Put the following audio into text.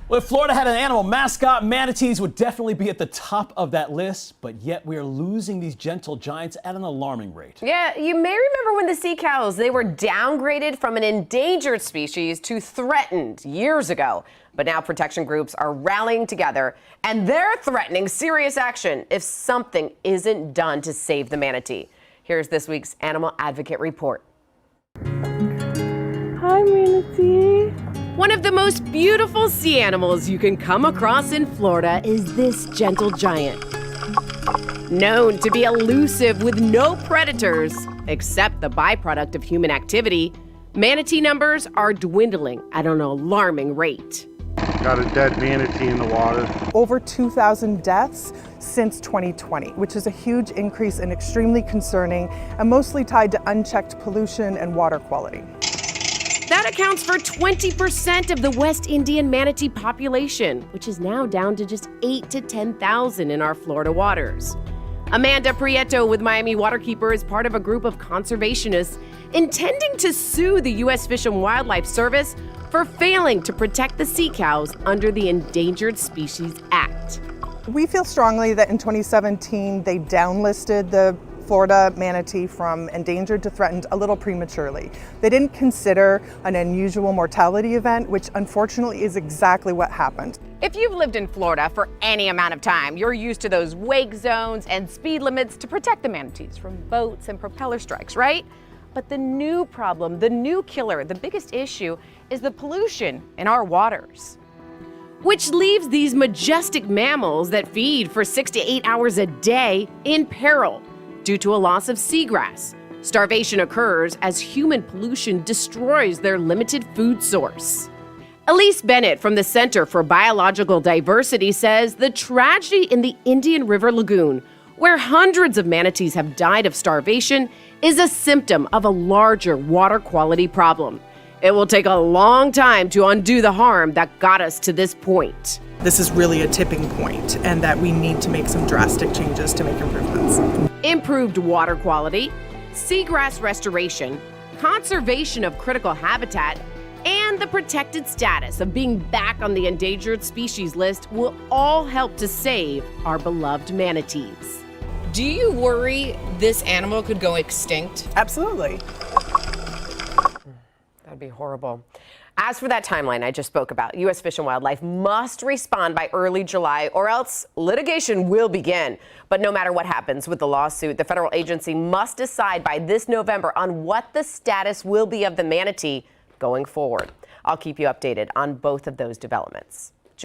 Well, if Florida had an animal mascot, manatees would definitely be at the top of that list, but yet we are losing these gentle giants at an alarming rate. Yeah, you may remember when the sea cows, they were downgraded from an endangered species to threatened years ago. But now protection groups are rallying together and they're threatening serious action if something isn't done to save the manatee. Here's this week's Animal Advocate Report. Hi, manatee. One of the most beautiful sea animals you can come across in Florida is this gentle giant. Known to be elusive with no predators, except the byproduct of human activity, manatee numbers are dwindling at an alarming rate. Got a dead manatee in the water. Over 2,000 deaths since 2020, which is a huge increase and extremely concerning and mostly tied to unchecked pollution and water quality. That accounts for 20% of the West Indian manatee population, which is now down to just 8,000 to 10,000 in our Florida waters. Amanda Prieto with Miami Waterkeeper is part of a group of conservationists intending to sue the U.S. Fish and Wildlife Service for failing to protect the sea cows under the Endangered Species Act. We feel strongly that in 2017 they downlisted the Florida manatee from endangered to threatened a little prematurely. They didn't consider an unusual mortality event, which unfortunately is exactly what happened. If you've lived in Florida for any amount of time, you're used to those wake zones and speed limits to protect the manatees from boats and propeller strikes, right? But the new problem, the new killer, the biggest issue is the pollution in our waters, which leaves these majestic mammals that feed for 6 to 8 hours a day in peril due to a loss of seagrass. Starvation occurs as human pollution destroys their limited food source. Elise Bennett from the Center for Biological Diversity says the tragedy in the Indian River Lagoon, where hundreds of manatees have died of starvation, is a symptom of a larger water quality problem. It will take a long time to undo the harm that got us to this point. This is really a tipping point, and that we need to make some drastic changes to make improvements. Improved water quality, seagrass restoration, conservation of critical habitat, and the protected status of being back on the endangered species list will all help to save our beloved manatees. Do you worry this animal could go extinct? Absolutely. That'd be horrible. As for that timeline I just spoke about, U.S. Fish and Wildlife must respond by early July or else litigation will begin. But no matter what happens with the lawsuit, the federal agency must decide by this November on what the status will be of the manatee going forward. I'll keep you updated on both of those developments.